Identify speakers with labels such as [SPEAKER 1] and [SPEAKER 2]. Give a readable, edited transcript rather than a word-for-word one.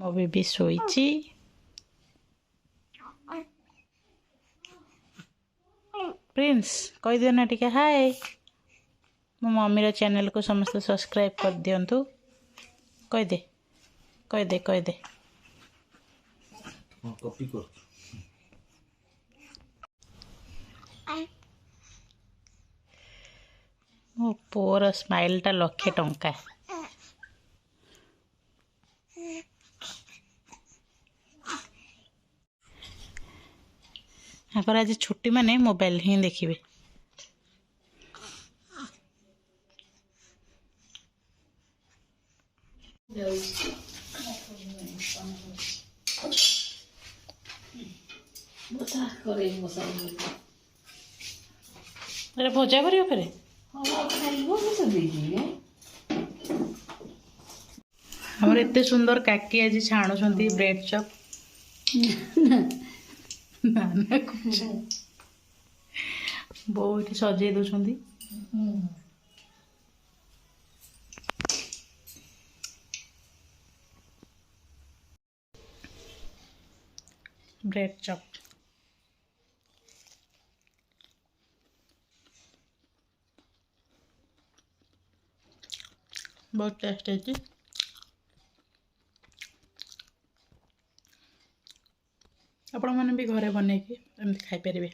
[SPEAKER 1] मो baby शोइची Prince कह दियो ना टिके हाय मो मम्मी रो चैनल को समस्त सब्सक्राइब कर दियंतु कह दे कह दे कह दे
[SPEAKER 2] कॉपी कर
[SPEAKER 1] मो पुअर स्माइल टा लक्षे टंका आकर आज छुट्टी माने मोबाइल ही देखिए अरे भजा करियो फेरे हमर एते सुंदर काकी आज छाणुछंती ब्रेड चॉप ना ना कुछ बहुत सजे दउछंती ब्रेड चॉप बहुत टेस्ट है आपण मैंने भी घरे बन के खाई पारे।